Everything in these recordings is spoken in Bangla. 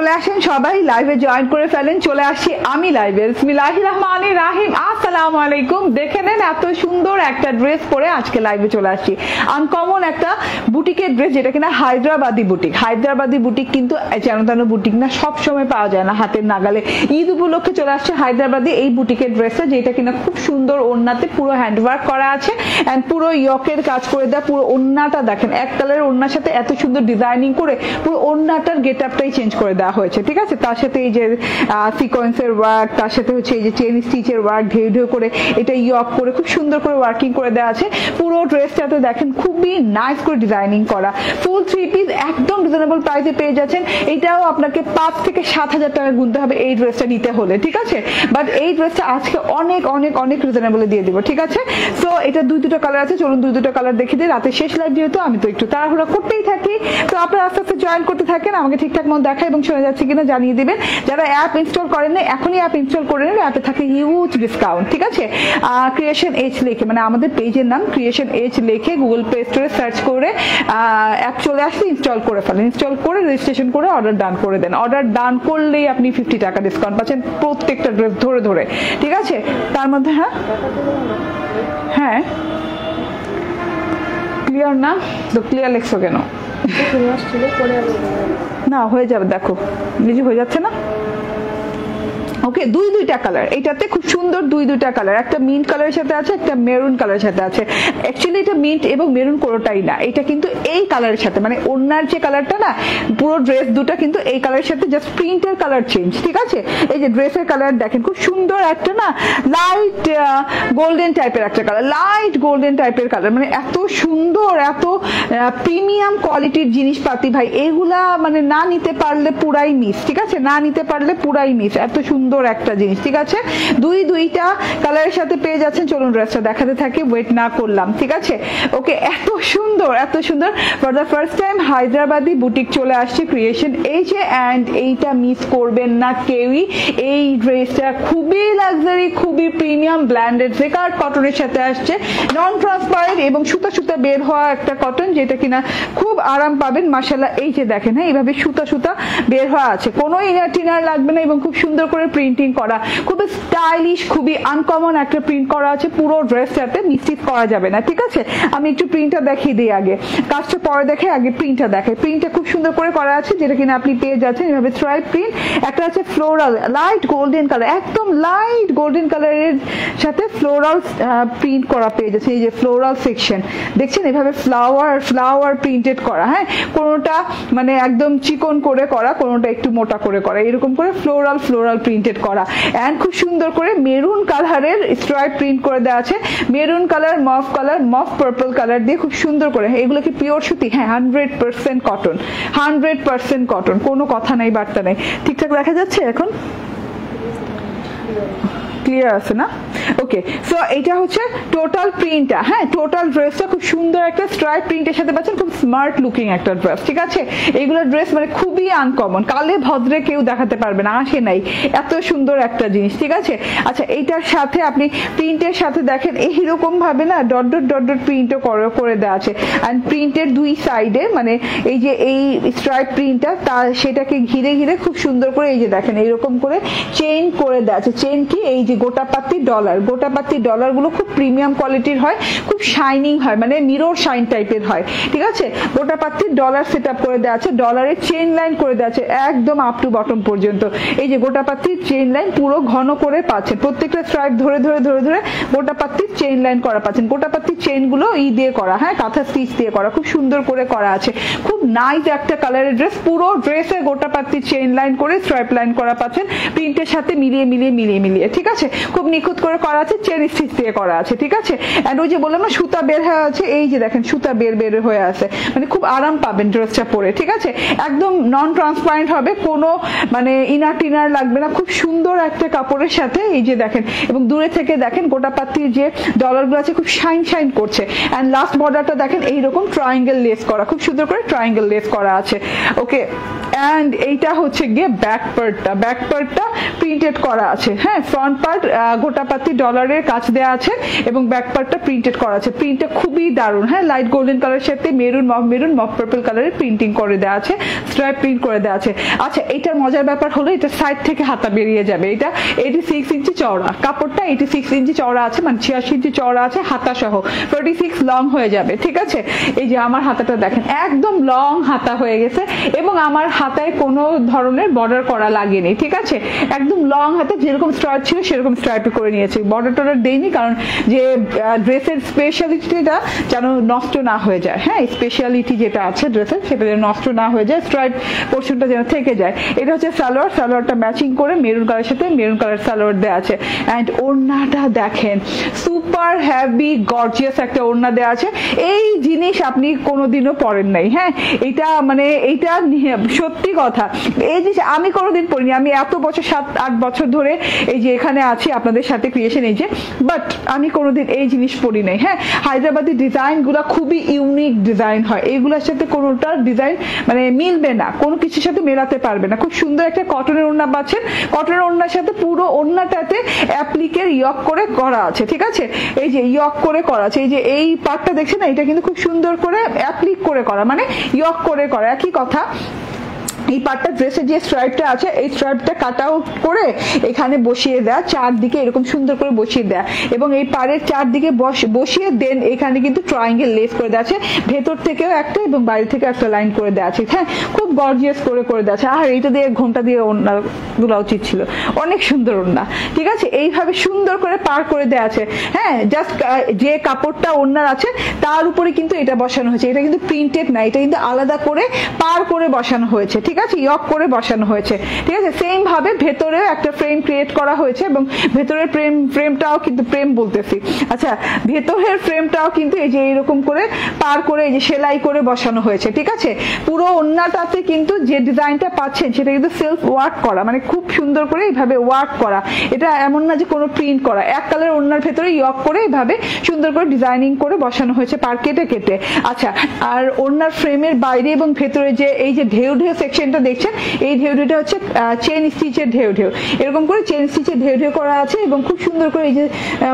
চলে আসেন সবাই লাইভে জয়েন করে ফেলেন। চলে আসছি আমি লাইভে। বিসমিল্লাহির রহমানির রহিম। আসসালামু আলাইকুম। দেখে নেন এত সুন্দর একটা ড্রেস পরে আজকে লাইভে চলে আসছি। আনকমন একটা বুটিকের ড্রেস, যেটা কিনা হায়দ্রাবাদি বুটিক। হায়দ্রাবাদি বুটিক কিন্তু যেন তেন বুটিক না, সব সময় পাওয়া যায় না হাতের নাগালে। ঈদ উপলক্ষে চলে আসছে হায়দ্রাবাদি এই বুটিকের ড্রেসটা, যেটা কিনা খুব সুন্দর ওড়নাতে পুরো হ্যান্ডওয়ার্ক করা আছে এন্ড পুরো ইয়কের কাজ করে দেওয়া। পুরো ওড়নাটা দেখেন, এক কালারের ওড়নার সাথে এত সুন্দর ডিজাইনিং করে পুরো ওড়নাটার গেট আপটাই চেঞ্জ করে দেওয়া হয়েছে। ঠিক আছে, তার সাথে এই যে সিকোয়েন্সের ওয়ার্ক, তার সাথে হচ্ছে এই যে চেন স্টিচের ওয়ার্ক, ঢেউ ঢেউ করে এটা ইয়ক করে খুব সুন্দর করে ওয়ার্কিং করে দেওয়া আছে। পুরো ড্রেসটাতে দেখেন খুবই নাইস করে ডিজাইনিং করা। ফুল 3 পিস একদম রিজনেবল প্রাইসে পেয়ে যাচ্ছেন। এটাও আপনাকে 5 থেকে 7,000 টাকা গুনতে হবে এই ড্রেসটা নিতে হলে। ঠিক আছে, বাট এই ড্রেসটা আজকে অনেক অনেক অনেক রিজনেবলে দিয়ে দিব। ঠিক আছে, সো এটা দুটো কালার আছে, চলুন দুটো কালার দেখে দিই। রাতে শেষ লাইভ যেহেতু আমি তো একটু তাড়াহুড়া করতেই থাকি, তো আপনারা আস্তে আস্তে জয়েন করতে থাকেন, আমাকে ঠিকঠাক মতো দেখা এবং শোনা যাচ্ছে কিনা জানিয়ে দিবেন। যারা অ্যাপ ইনস্টল করেন না এখনই অ্যাপ ইনস্টল করে নেন, অ্যাপে থাকে হিউজ ডিসকাউন্ট। ঠিক আছে, ক্রিয়েশন এজ লিখে, মানে আমাদের পেজের নাম ক্রিয়েশন এজ লিখে গুগল প্লে স্টোরে সার্চ করে অ্যাপ চলে আসলে ইনস্টল করে ফেলেন। ইনস্টল করে রেজিস্ট্রেশন করে অর্ডার ডান করে দেন। অর্ডার ডান করলেই আপনি 50 টাকা ডিসকাউন্ট পাচ্ছেন প্রত্যেকটা ড্রেস ধরে ধরে। ঠিক আছে, তার মধ্যে হ্যাঁ ক্লিয়ার না তো, ক্লিয়ার লেখছো কেন? না হয়ে যাবে, দেখো নিজে হয়ে যাচ্ছে না। ওকে, দুইটা কালার, এটাতে খুব সুন্দর দুইটা কালার, একটা মিন্ট কালারের সাথে আছে, একটা মেরুন কালারের সাথে আছে। অ্যাকচুয়ালি এটা মিন্ট এবং মেরুন কোনোটাই না, এটা কিন্তু এই কালারের সাথে, মানে ওড়নার যে কালারটা না, পুরো ড্রেস দুটো কিন্তু এই কালারের সাথে, জাস্ট প্রিন্টের কালার চেঞ্জ। ঠিক আছে, এই যে ড্রেসের কালার দেখেন খুব সুন্দর একটা না লাইট গোল্ডেন টাইপের একটা কালার, লাইট গোল্ডেন টাইপের কালার, মানে এত সুন্দর, এত প্রিমিয়াম কোয়ালিটির জিনিসপাতি ভাই, এগুলা মানে না নিতে পারলে পুরাই মিস। ঠিক আছে, না নিতে পারলে পুরাই মিস, এত সুন্দর একটা জিনিস। ঠিক আছে, দুইটা কালারের সাথে পেয়ে যাচ্ছেন। চলুন ড্রেসটা দেখাতে থাকি, ওয়েট না করলাম। ঠিক আছে, ওকে, এত সুন্দর এত সুন্দর। For the first time Hyderabadi boutique চলে আসছে ক্রিয়েশন এজে, এন্ড এইটা মিস করবেন না কেউই। এই ড্রেসটা খুবই লাক্সারি, খুবই প্রিমিয়াম ব্ল্যান্ডেড জেকার্ড কটনের সাথে আসছে, নন ট্রান্সপারেন্ট এবং সুতা সুতা বের হওয়া একটা কটন, যেটা কিনা খুব আরাম পাবেন। মাশাআল্লাহ, এই যে দেখেন, হ্যাঁ এইভাবে সুতা সুতা বের হওয়া আছে, কোনো ইনার টিনার লাগবে না এবং খুব সুন্দর করে প্রিন্টিং করা, খুবই স্টাইলিশ, খুবই আনকমন একটা প্রিন্ট করা আছে পুরো ড্রেসটাতে, মিসটেক করা যাবে না। ঠিক আছে, আমি একটু প্রিন্টটা দেখিয়ে দিই, আগে কাজটা পরে দেখে আগে প্রিন্টটা দেখাই। প্রিন্টটা খুব সুন্দর করে করা আছে, যেটা কিনা আপনি পেয়ে যাচ্ছেন এভাবে স্ট্রাইপ প্রিন্ট। একটা আছে ফ্লোরাল লাইট গোল্ডেন কালার, একদম লাইট গোল্ডেন কালারের সাথে ফ্লোরাল প্রিন্ট করা পেয়ে যাচ্ছে। এই যে ফ্লোরাল সেকশন দেখছেন, এভাবে ফ্লাওয়ার প্রিন্টেড করা, হ্যাঁ কোনোটা মানে একদম চিকন করে করা, কোনোটা একটু মোটা করে করা, এরকম করে ফ্লোরাল প্রিন্টেড করা। এন্ড খুব সুন্দর করে মেরুন কালারের স্ট্রাইপ প্রিন্ট করে দেওয়া আছে, মেরুন কালার, মফ পার্পল কালার দিয়ে খুব সুন্দর করে। এগুলো কি পিওর সুতি? হ্যাঁ, 100% কটন, 100% কটন, কোনো কথা নাই, বার্তা নাই। ঠিকঠাক দেখা যাচ্ছে এখন? ক্লিয়ার আছে না? ওকে, সো এটা হচ্ছে টোটাল প্রিন্টটা। হ্যাঁ, টোটাল ড্রেসটা খুব সুন্দর একটা স্ট্রাইপ প্রিন্টের সাথে পাচ্ছেন, খুব স্মার্ট লুকিং একটা ড্রেস। ঠিক আছে, এইগুলো ড্রেস মানে খুবই আনকমন, কালে ভদ্রে কেউ দেখাতে পারবে না, আসে নাই এত সুন্দর একটা জিনিস। ঠিক আছে, আচ্ছা এইটার সাথে আপনি প্রিন্টের সাথে দেখেন এইরকম ভাবে না ডট ডট প্রিন্টও করে দেওয়া আছে। অ্যান্ড প্রিন্টের দুই সাইডে মানে এই যে এই স্ট্রাইপ প্রিন্টটা, তার সেটাকে ঘিরে ঘিরে খুব সুন্দর করে এই যে দেখেন এইরকম করে চেইন করে দেওয়া আছে। চেইন কি? এই যে গোটাপাতি ডলার গুলো খুব প্রিমিয়াম কোয়ালিটির হয়, খুব শাইনিং হয়, মানে মিরর শাইন টাইপের হয়। ঠিক আছে, গোটাপাতি ডলার সেট আপ করে দেওয়া আছে, ডলারের চেইন লাইন করে দেওয়া আছে একদম আপ টু বটম পর্যন্ত। এই যে গোটাপাতি চেইন লাইন পুরো ঘন করে পাচ্ছেন, প্রত্যেকটা স্ট্রাইপ ধরে গোটাপাতি চেইন লাইন করা পাচ্ছেন। গোটাপাতি চেইন গুলো দিয়ে করা, হ্যাঁ কাঁথা স্টিচ দিয়ে করা, খুব সুন্দর করে করা আছে। খুব নাইস একটা কালারের ড্রেস, পুরো ড্রেসে গোটাপাতি চেইন লাইন করে স্ট্রাইপ লাইন করা পাচ্ছেন, প্রিন্টের সাথে মিলিয়ে। ঠিক আছে, খুব নিখুঁত করে করা আছে, চেন স্টিচ দিয়ে করা আছে। ঠিক আছে, এন্ড ওই যে বললাম না সুতা বের হয়ে আছে, এই যে দেখেন সুতা বের হয়ে আছে, মানে খুব আরাম পাবেন ড্রেসটা পরে। ঠিক আছে, একদম নন ট্রান্সপারেন্ট হবে, কোনো মানে ইনার টিনার লাগবে না, খুব সুন্দর একটা কাপড়ের সাথে। এই যে দেখেন, এবং দূরে থেকে দেখেন গোটাপাতির যে ডলারগুলো আছে খুব শাইন করছে। এন্ড লাস্ট বর্ডারটা দেখেন এইরকম ট্রায়াঙ্গেল লেস করা, খুব সুন্দর করে ট্রায়াঙ্গেল লেস করা আছে। ওকে, অ্যান্ড এইটা হচ্ছে গিয়ে ব্যাক পার্টটা প্রিন্টেড করা আছে। হ্যাঁ, ফ্রন্ট পার্ট গোটাপাতি ডলারের কাজ দেওয়া আছে এবং ব্যাক পার্টটা প্রিন্টেড করা আছে। প্রিন্টটা খুবই দারুণ। হ্যাঁ, লাইট গোল্ডেন কালারের সাথে মেরুন মফ পার্পল কালারের প্রিন্টিং করে দেওয়া আছে, স্ট্রাইপ প্রিন্ট করে দেওয়া আছে। আচ্ছা, এটার মজার ব্যাপার হলো এটা সাইড থেকে হাতা বেরিয়ে যাবে। এটা 86 ইঞ্চি চওড়া, কাপড়টা 86 ইঞ্চি চওড়া আছে, মানে 86 ইঞ্চি চওড়া আছে হাতা সহ, 46 লং হয়ে যাবে। ঠিক আছে, এই যে আমার হাতাটা দেখেন একদম লং হাতা হয়ে গেছে এবং আমার হাতায় কোনো ধরনের বর্ডার করা লাগেনি। ঠিক আছে, একদম লং হাতে যেরকম স্ট্রাইপ ছিল সেরকম স্ট্রাইপ করে নিয়েছি, বর্ডার টর্ডার দেইনি, কারণ যে ড্রেসের স্পেশালিটিটা যেন নষ্ট না হয়ে যায়। হ্যাঁ, স্পেশালিটি যেটা আছে ড্রেসের সেটা যেন নষ্ট না হয়ে যায়, স্ট্রাইপ পোর্শনটা যেন থেকে যায়। এটা হচ্ছে সালোয়ারটা ম্যাচিং করে মেরুন কালারের সাথে মেরুন কালার সালোয়ার দেওয়া আছে। অ্যান্ড ওড়নাটা দেখেন সুপার হেভি গর্জিয়াস একটা ওড়না দেওয়া আছে। এই জিনিস আপনি কোনোদিনও পরেন নাই। হ্যাঁ, এটা মানে এইটা সত্যি কথা, এই জিনিস আমি কোনোদিন পরিনি। আমি এত বছর 7-8 বছর ধরে এই যে এখানে আছি আপনাদের সাথে ক্রিয়েশন এই যে, বাট আমি কোনোদিন এই জিনিস পরি নাই। হ্যাঁ, হায়দ্রাবাদি ডিজাইন গুলা খুবই ইউনিক ডিজাইন হয়, এইগুলোর সাথে কোনোটার ডিজাইন মানে মিলবে না, কোনো কিছুর সাথে মেলাতে পারবে না। খুব সুন্দর একটা কটনের ওড়না পাচ্ছেন, কটনের ওড়নার সাথে পুরো ওড়নাটাতে অ্যাপ্লিকের ইয়ক করে করা আছে। ঠিক আছে, এই যে ইয়ক করে করা আছে, এই যে এই পার্টটা দেখছেন না, এটা কিন্তু খুব সুন্দর করে অ্যাপ্লিক করে করা, মানে ইয়ক করে করা, একই কথা। এই পার্টটা ড্রেসের যে স্ট্রাইপটা আছে এই স্ট্রাইপটা কাট আউট করে এখানে বসিয়ে দেয়া, চারদিকে এরকম সুন্দর করে বসিয়ে দেয়া এবং এই পাড়ের চারদিকে বসিয়ে দেন এখানে কিন্তু ট্রায়াঙ্গেল লেস করে দেওয়া আছে, ভেতর থেকেও একটা এবং বাইরে থেকে একটা লাইন করে দেওয়া আছে। হ্যাঁ, খুব গর্জিয়াস করে দেওয়া আছে। আর এইটা দিয়ে ঘোমটা দিয়ে ওড়না তোলা উচিত ছিল, অনেক সুন্দর ওড়না। ঠিক আছে, এইভাবে সুন্দর করে পার করে দেওয়া আছে। হ্যাঁ, জাস্ট যে কাপড়টা ওড়নার আছে তার উপরে কিন্তু এটা বসানো হয়েছে, এটা কিন্তু প্রিন্টেড না, এটা কিন্তু আলাদা করে পার করে বসানো হয়েছে। ঠিক আছে, ইয়ক করে বসানো হয়েছে। ঠিক আছে, সেম ভাবে ভেতরেও একটা ফ্রেম ক্রিয়েট করা হয়েছে এবং ভেতরের ফ্রেমটাও কিন্তু ফ্রেম বলতেছি, আচ্ছা ভেতরের ফ্রেমটাও কিন্তু এই যে এরকম করে পার করে এই যে সেলাই করে বসানো হয়েছে। ঠিক আছে, পুরো ওড়নাটাতে কিন্তু যে ডিজাইনটা পাচ্ছেন সেটা কিন্তু সেলফ ওয়ার্ক করা, মানে খুব সুন্দর করে এইভাবে ওয়ার্ক করা। এটা এমন না যে কোনো প্রিন্ট করা, এক কালার ওড়নার ভেতরে ইয়ক করে এইভাবে সুন্দর করে ডিজাইনিং করে বসানো হয়েছে পার কেটে কেটে। আচ্ছা, আর ওড়নার ফ্রেমের বাইরে এবং ভেতরে যে এই যে ঢেউ সেকশনটা দেখছেন, এই ঢেউটা হচ্ছে চেন স্টিচের ঢেউ, এরকম করে চেন স্টিচের ঢেউ করা আছে এবং খুব সুন্দর করে এই যে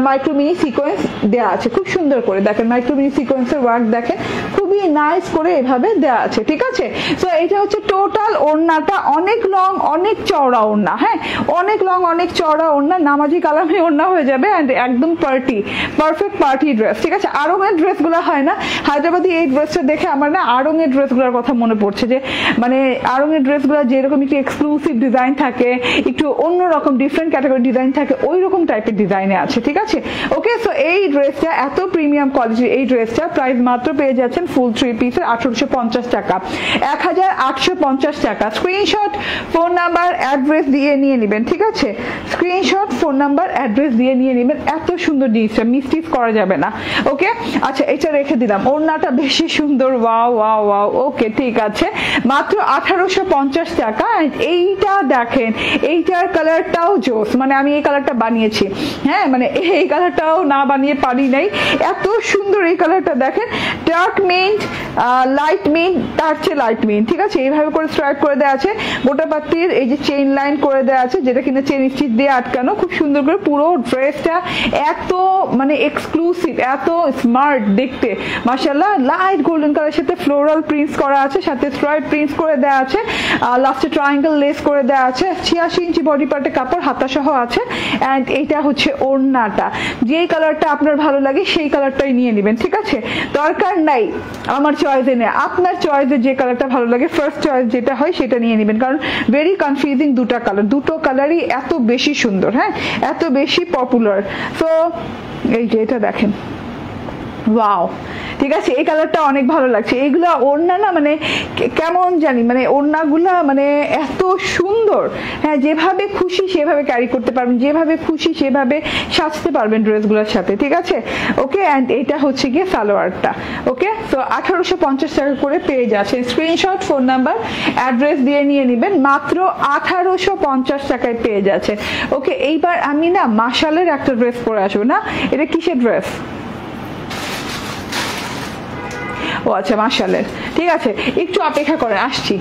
মাইক্রো মিনি সিকোয়েন্স দেওয়া আছে, খুব সুন্দর করে দেখেন মাইক্রো মিনি সিকোয়েন্সের ওয়ার্ক দেখেন, খুবই নাইস করে এভাবে দেওয়া আছে। ঠিক আছে, তো এটা হচ্ছে টোটাল ওড়নাটা, অনেক লং অনেক চওড়া ওড়না। হ্যাঁ, অনেক লং অনেক চওড়া ওড়না, নামাজি কালামে ওড়না হয়ে যাবে এন্ড একদম পারফেক্ট পার্টি ড্রেস। ঠিক আছে, আড়ংয়ের ড্রেসগুলো হয় না, হায়দ্রাবাদি এই ড্রেসটা দেখে আমার না আড়ংয়ের ড্রেসগুলোর কথা মনে পড়ছে, যে মানে আড়ংয়ের ড্রেসগুলো যেরকম একটু এক্সক্লুসিভ ডিজাইন থাকে, একটু অন্যরকম ডিফারেন্ট ক্যাটাগরি ডিজাইন থাকে, ওই রকম টাইপের ডিজাইনে আছে। ঠিক আছে, ওকে, সো এই ড্রেসটা এত প্রিমিয়াম কোয়ালিটির এই ড্রেসটা প্রাইস মাত্র পেয়ে যাচ্ছেন ফুল 3 পিসের 1850 টাকা, 1850 টাকা। স্ক্রিনশট, ফোন নাম্বার, অ্যাড্রেস দিয়ে নিয়ে নেবেন। ঠিক আছে, স্ক্রিনশট, ফোন নাম্বার, অ্যাড্রেস দিয়ে নিয়ে নেবেন। এত সুন্দর জিনিসটা মিসটিস করা যাবে না। ওকে, আচ্ছা এটা রেখে দিলাম, ওড়নাটা বেশি সুন্দর, ওয়াও ওয়াও ওয়াও। ওকে, ঠিক আছে, মাত্র 1850 টাকা। এইটা দেখেন, এইটার কালারটাও জোস, মানে আমি এই কালারটা বানিয়েছি। হ্যাঁ, মানে এই কালারটাও না বানিয়ে পারি নাই, এত সুন্দর এই কালারটা দেখেন, ডার্ক মিন্ট, লাইট মিন্ট, তার চেয়ে লাইট মিন্ট। ঠিক আছে, এইভাবে করে স্ট্রাইপ করে দেওয়া আছে, গোটা পাত্তির এই যে চেইন লাইন করে দেওয়া আছে, যেটা কিনা চেইন স্টিচ দিয়ে আটকানো, খুব সুন্দর করে পুরো ড্রেসটা এত মানে এক্সক্লুসিভ, এত স্মার্ট দেখতে, মাশাআল্লাহ। লাইট গোল্ডেন কালারের সাথে ফ্লোরাল প্রিন্টস করা আছে, সাথে স্ট্রাইপ প্রিন্টস করে দেওয়া আছে, লাস্টে ট্রায়াঙ্গেল লেস করে দেওয়া আছে, 86 ইঞ্চি বডি পার্টে কাপড় হাতা সহ আছে। এন্ড এইটা হচ্ছে ওড়নাটা, যেই কালারটা আপনার ভালো লাগে সেই কালারটাই নিয়ে নেবেন। ঠিক আছে, দরকার নাই আমার চয়েসে নেই, আপনার চয়েসে যে কালারটা ভালো লাগে, ফার্স্ট চয়েস যেটা হয় সেটা নিয়ে নেবেন, কারণ ভেরি কনফিউজিং দুটো কালার, দুটো কালারই এত বেশি সুন্দর, হ্যাঁ এত বেশি পপুলার। তো এই যে এটা দেখেন, ওয়াও, ঠিক আছে, এই কালারটা অনেক ভালো লাগছে। এইগুলা ওড়না না মানে কেমন জানি, মানে ওড়নাগুলা মানে এত সুন্দর, হ্যাঁ যেভাবে খুশি সেভাবে ক্যারি করতে পারবেন, যেভাবে খুশি সেভাবে সাজতে পারবেন ড্রেসগুলোর সাথে। ঠিক আছে, ওকে, অ্যান্ড এটা হচ্ছে গিয়ে সালোয়ারটা। ওকে, তো 1850 টাকা করে পেয়ে যাচ্ছে। স্ক্রিনশট, ফোন নাম্বার, অ্যাড্রেস দিয়ে নিয়ে নেবেন, মাত্র 1850 টাকায় পেয়ে যাচ্ছে। ওকে, এইবার আমি না মাশালের একটা ড্রেস পরে আসবো। না, এটা কিসের ড্রেস? ও আচ্ছা, মাশালের। ঠিক আছে, একটু অপেক্ষা করেন, আসছি।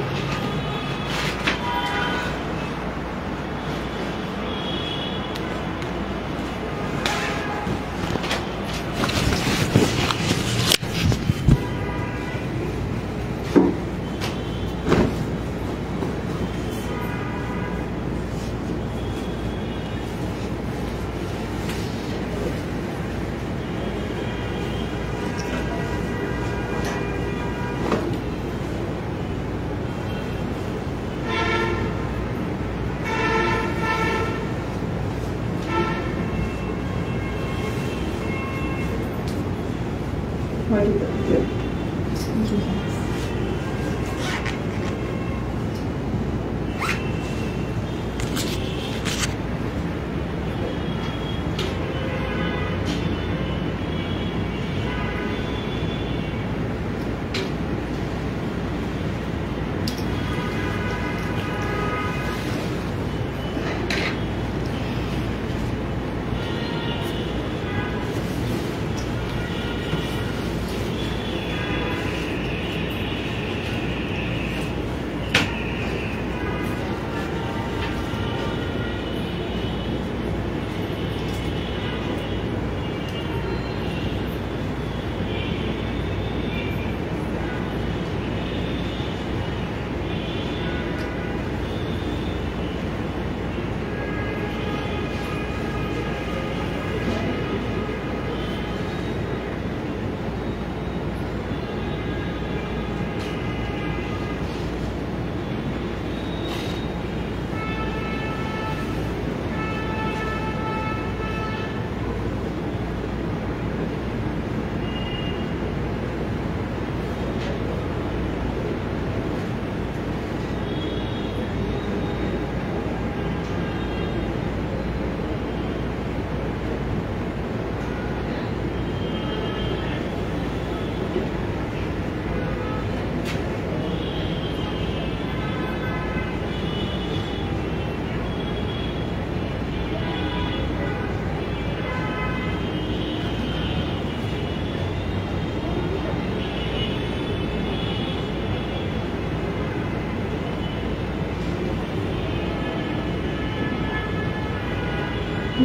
চলে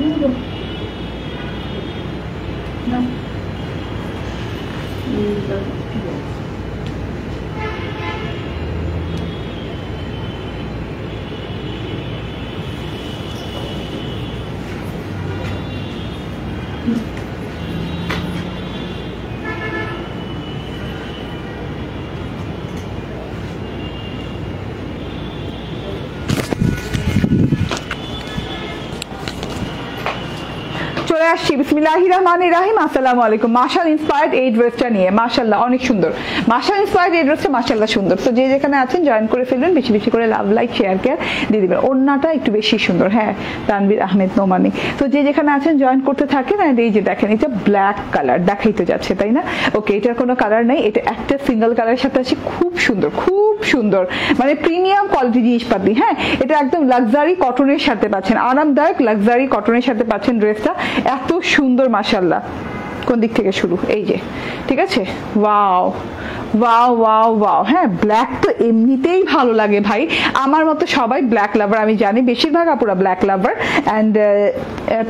আসছি বিসমিল্লাহির রহমানির রহিম। আসসালামু আলাইকুম। মাশাল ইন্সপায়ার্ড এই ড্রেসটা নিয়ে, মাশাআল্লাহ অনেক সুন্দর। মাশাল ইন্সপায়ার্ড এই ড্রেসটা মাশাআল্লাহ সুন্দর। তো যে যেখানে আছেন জয়েন করে ফেলবেন, বেশি বেশি করে লাভ লাইক শেয়ার কেয়ার দিয়ে দিবেন। ওড়নাটা একটু বেশি সুন্দর, হ্যাঁ, তানভীর আহমেদ নোমানি। তো যে যেখানে আছেন জয়েন করতে থাকেন। আর এই যে দেখেন, এটা ব্ল্যাক কালার দেখাই তো যাচ্ছে, তাই না? ওকে, এটার কোনো কালার নাই, এটা একটা সিঙ্গেল কালারের সাথে আছে। খুব সুন্দর, খুব সুন্দর, মানে প্রিমিয়াম কোয়ালিটি জিনিসপাতি। হ্যাঁ, এটা একদম লাক্সারি কটনের সাথে পাচ্ছেন, আরামদায়ক লাক্সারি কটনের সাথে পাচ্ছেন ড্রেসটা। এত সুন্দর মাশাআল্লাহ। কোন দিক থেকে শুরু? এই যে, ঠিক আছে। Wow wow wow wow. হ্যাঁ, ব্ল্যাক তো এমনিতেই ভালো লাগে ভাই, আমার মতো সবাই ব্ল্যাক লাভার, আমি জানি বেশিরভাগ আপুরা black lover. And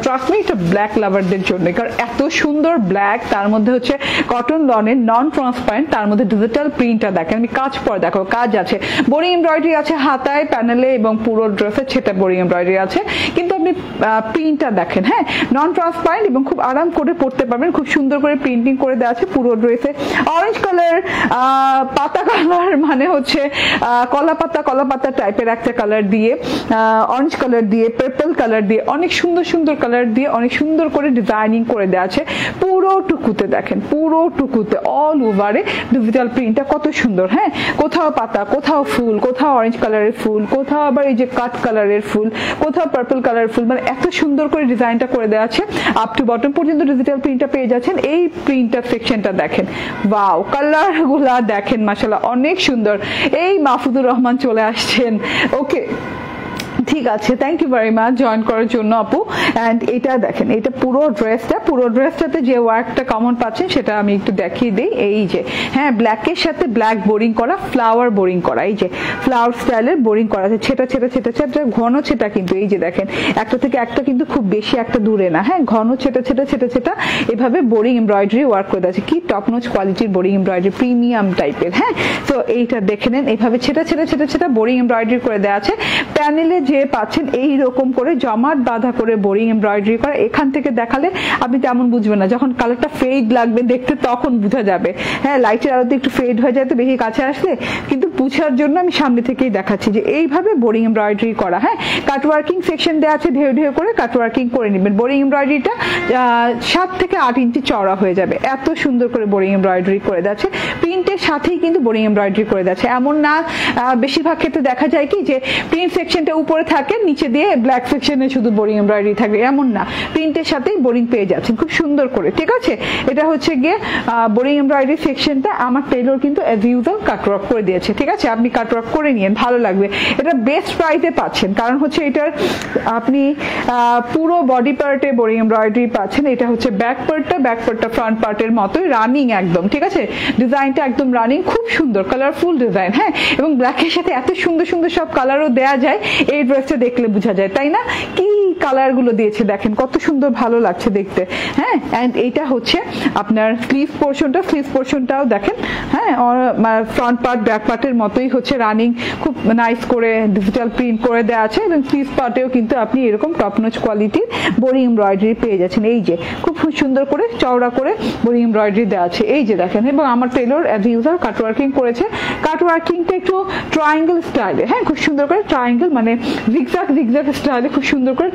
trust me, এটা ব্ল্যাক লাভারদের জন্য, কারণ এত সুন্দর ব্ল্যাক, তার মধ্যে হচ্ছে কটন লনের নন ট্রান্সপারেন্ট, তার মধ্যে ডিজিটাল প্রিন্টটা দেখেন। আমি কাজ পর দেখো, কাজ আছে, বোরিং এমব্রয়ডারি আছে হাতায়, প্যানেলে এবং পুরো ড্রেসে সেটা বোরিং এমব্রয়ডারি আছে। কিন্তু আপনি প্রিন্টটা দেখেন, হ্যাঁ, নন ট্রান্সপারেন্ট এবং খুব আরাম করে পড়তে পারবেন। খুব সুন্দর করে প্রিন্টিং করে দেওয়া আছে পুরো ড্রেসে। অরেঞ্জ কালার, পাতা কালার, মানে হচ্ছে কলা পাতা টাইপের একটা কালার দিয়ে, অরেঞ্জ কালার দিয়ে, পার্পল কালার দিয়ে, অনেক সুন্দর সুন্দর কালার দিয়ে অনেক সুন্দর করে ডিজাইনিং করে দেওয়া আছে পুরো টুকুতে। দেখেন পুরো টুকুতে অল ওভারে ডিজিটাল প্রিন্টটা কত সুন্দর। হ্যাঁ, কোথাও পাতা, কোথাও ফুল, কোথাও অরেঞ্জ কালারের ফুল, কোথাও আবার এই যে কাট কালারের ফুল, কোথাও পার্পল কালারের ফুল, মানে এত সুন্দর করে ডিজাইনটা করে দেওয়া আছে। আপ টু বটম পর্যন্ত ডিজিটাল প্রিন্টটা পেয়ে যাচ্ছেন। এই প্রিন্টার সেকশনটা দেখেন, ওয়াও, কালার গুলা দেখেন মাশাআল্লাহ অনেক সুন্দর। এই মাহফুজুর রহমান চলে আসছেন। ওকে, ঠিক আছে, thank you very much join করার জন্য আপু। অ্যান্ড এটা দেখেন, এটা পুরো ড্রেসটাতে যে ওয়ার্কটা কমন পাচ্ছেন সেটা আমি একটু দেখিয়ে দিই। এই যে, হ্যাঁ, ব্ল্যাকের সাথে ব্ল্যাক বোরিং করা, ফ্লাওয়ার বোরিং করা, এই যে ফ্লাওয়ার স্টাইলের বোরিং করা আছে, ছেটা ছেটা ছেটা ছেটা, ঘন ছেটা, কিন্তু এই যে দেখেন একটা থেকে একটা কিন্তু খুব বেশি একটা দূরে না। হ্যাঁ, ঘন ছেটা ছেটা ছেটা ছেটা এভাবে বোরিং এমব্রয়ডারি ওয়ার্ক করে দেওয়া আছে। কি টপ নচ কোয়ালিটির বোরিং এমব্রয়ডারি, প্রিমিয়াম টাইপের। হ্যাঁ, তো এইটা দেখে নেন, এইভাবে ছেটা ছেটা ছেটা ছেটা বোরিং এমব্রয়ডারি করে দেওয়া আছে। প্যানেলে যে পাচ্ছেন এই রকম করে জমাট বাঁধা করে বোরিং এমব্রয়ডারি করা। এখান থেকে দেখালে আপনি তেমন বুঝবেন না, যখন কালারটা ফেড লাগবে দেখতে তখন বোঝা যাবে। হ্যাঁ, লাইটের আলোতে একটু ফেড হয়ে যায় তো বেশি কাছে আসলে, কিন্তু বুঝার জন্য আমি সামনে থেকেই দেখাচ্ছি যে এইভাবে বোরিং এমব্রয়ডারি করা। হ্যাঁ, কাটওয়ার্কিং সেকশন দেওয়া আছে, ঢেউ ঢেউ করে কাটওয়ার্কিং করে নেবেন। বোরিং এমব্রয়ডারিটা 7 থেকে 8 ইঞ্চি চওড়া হয়ে যাবে, এত সুন্দর করে বোরিং এমব্রয়ডারি করে দেওয়া আছে। প্রিন্টের সাথেই কিন্তু বোরিং এমব্রয়ডারি করে দেওয়া আছে, এমন না বেশিরভাগ ক্ষেত্রে দেখা যায় কি যে প্রিন্ট সেকশনটা উপরে থাকে, নিচে দিয়ে ব্ল্যাক সেকশনে শুধু বোরিং এমব্রয়ডারি থাকবে, এমন না, প্রিন্টের সাথেই বোরিং পেয়ে যাচ্ছেন খুব সুন্দর করে। ঠিক আছে, এটা হচ্ছে গিয়ে বোরিং এমব্রয়ডারি সেকশনটা আমার টেলর কিন্তু অ্যাজ ইউজুয়াল কাটওয়ার্ক করে দিয়েছে। ঠিক আছে, আপনি কাটওয়ার্ক করে নিন, ভালো লাগবে। এটা বেস্ট প্রাইসে পাচ্ছেন, কারণ হচ্ছে এটার আপনি পুরো বডি পার্টে বোরিং এমব্রয়ডারি পাচ্ছেন। এটা হচ্ছে ব্যাক পার্টটা ফ্রন্ট পার্টের মতোই রানিং একদম। ঠিক আছে, ডিজাইনটা একদম রানিং, খুব সুন্দর কালারফুল ডিজাইন। হ্যাঁ, এবং ব্ল্যাকের সাথে এত সুন্দর সুন্দর সব কালারও দেওয়া যায়, এই ড্রেসটা দেখলে বোঝা যায়, তাই না? কি কালার গুলো দিয়েছে দেখেন, কত সুন্দর, ভালো লাগছে দেখতে। হ্যাঁ, এন্ড এইটা হচ্ছে আপনার স্লিভ পোর্শনটাও দেখেন। হ্যাঁ, ফ্রন্ট পার্ট ব্যাক পার্টের মতোই হচ্ছে রানিং, খুব নাইস করে ডিজিটাল প্রিন্ট করে দেওয়া আছে। এবং স্লিভ পার্টেও কিন্তু আপনি এরকম টপ নচ কোয়ালিটির বোরিং এমব্রয়ডারি পেয়ে যাচ্ছেন। এই যে খুব সুন্দর করে চওড়া করে বোরিং এমব্রয়ডারি দেওয়া আছে, এই যে দেখেন। এবং আমার টেলর অ্যাজ ইউজুয়াল কাটওয়ার্কিং করেছে। কাটওয়ার্কিংটা একটু ট্রায়াঙ্গেল স্টাইলে, হ্যাঁ, খুব সুন্দর করে ট্রায়াঙ্গেল মানে জিগজ্যাগ স্টাইলে খুব সুন্দর করে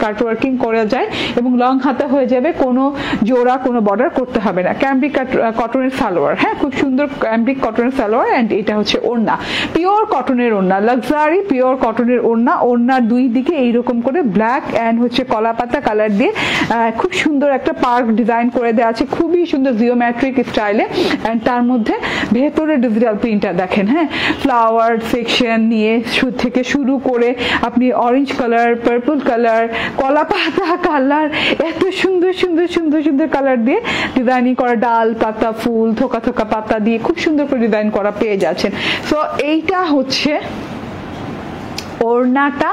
কাটওয়ার্কিং করা যায় এবং লং হাতা হয়ে যাবে, কোনো জোড়া কোনো বর্ডার করতে হবে না। ক্যাম্ব্রিক কটনের সালোয়ার, হ্যাঁ, খুব সুন্দর ক্যাম্ব্রিক কটনের সালোয়ার। অ্যান্ড এটা হচ্ছে ওড়না, পিওর কটনের ওড়না, লাক্সারি পিওর কটনের ওড়না। ওড়নার দুই দিকে এইরকম করে ব্ল্যাক অ্যান্ড হচ্ছে কলা পাতা কালার দিয়ে খুব সুন্দর একটা পার্ক ডিজাইন করে দেওয়া আছে, খুবই সুন্দর জিওমেট্রিক স্টাইলে। অ্যান্ড তার মধ্যে ভেতরে ডিজিটাল প্রিন্টটা দেখেন। হ্যাঁ, ফ্লাওয়ার সেকশন নিয়ে থেকে শুরু করে আপনি অরেঞ্জ কালার, পার্পল কালার, কলা পাতা কালার, এত সুন্দর সুন্দর সুন্দর সুন্দর কালার দিয়ে ডিজাইনিং করা, ডাল পাতা, ফুল, থোকা থোকা পাতা দিয়ে খুব সুন্দর করে ডিজাইন করা পেয়ে যাচ্ছেন। সো এইটা হচ্ছে ওড়নাটা।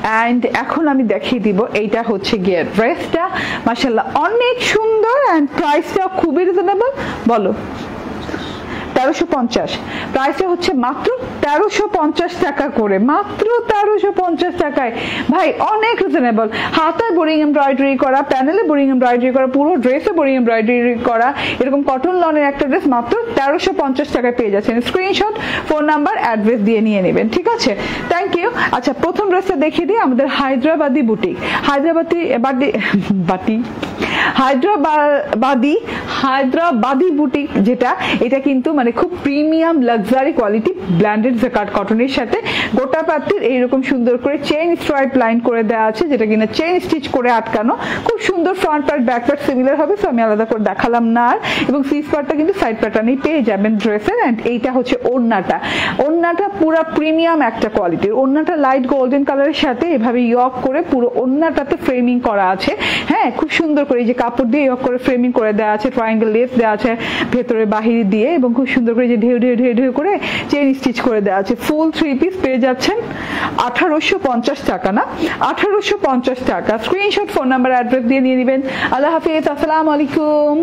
অ্যান্ড এখন আমি দেখিয়ে দিব এইটা হচ্ছে গিয়ে ড্রেসটা, মাশাআল্লাহ অনেক সুন্দর অ্যান্ড প্রাইসটা খুবই রিজনেবল। বলো 1350, প্রাইসটা হচ্ছে মাত্র 1350 টাকা করে, মাত্র 1350 টাকায় ভাই, অনেক রিজনেবল। হাতায় বোরিং এমব্রয়ডারি করা, প্যানেলে বোরিং এমব্রয়ডারি করা, পুরো ড্রেসে বোরিং এমব্রয়ডারি করা, এরকম কটন লনের একটা ড্রেস মাত্র 1350 টাকায় পেয়ে যাচ্ছেন। স্ক্রিনশট, ফোন নাম্বার, অ্যাড্রেস দিয়ে নিয়ে নেবেন, ঠিক আছে? Thank you. আচ্ছা, প্রথম ড্রেসটা দেখিয়ে দিই, আমাদের হায়দ্রাবাদি বুটিক, হায়দ্রাবাদি বুটিক যেটা, এটা কিন্তু মানে খুব premium luxury quality blended jacquard কটনের সাথে গোটা পাত্তির এইরকম সুন্দর করে চেইন স্ট্রাইপ লাইন করে দেওয়া আছে, যেটা কিনা চেইন স্টিচ করে আটকানো, খুব সুন্দর। Front part back part similar হবে, তো আমি আলাদা করে দেখালাম না আর। এবং সিস পার্টটা কিন্তু সাইড প্যাটার্নেই পেয়ে যাবেন ড্রেসের। অ্যান্ড এইটা হচ্ছে ওড়নাটা, ওড়নাটা পুরো প্রিমিয়াম একটা কোয়ালিটির। ওড়নাটা লাইট গোল্ডেন কালারের সাথে এভাবে ইয়ক করে পুরো ওড়নাটাতে ফ্রেমিং করা আছে। হ্যাঁ, খুব সুন্দর করে এই যে কাপড় দিয়ে ইয়ক করে ফ্রেমিং করে দেওয়া আছে, ট্রায়াঙ্গেল লেস দেওয়া আছে ভেতরে বাহিরে দিয়ে, এবং খুব সুন্দর করে যে ঢেউ ঢেউ ঢেউ ঢেউ করে চেইন স্টিচ করে দেওয়া আছে। ফুল 3 পিস পেয়ে যাচ্ছেন 1850 টাকা, না 1850 টাকা। স্ক্রিনশট, ফোন নাম্বার, অ্যাড্রেস দিয়ে নিয়ে নেবেন। আল্লাহ হাফিজ, আসসালামু আলাইকুম।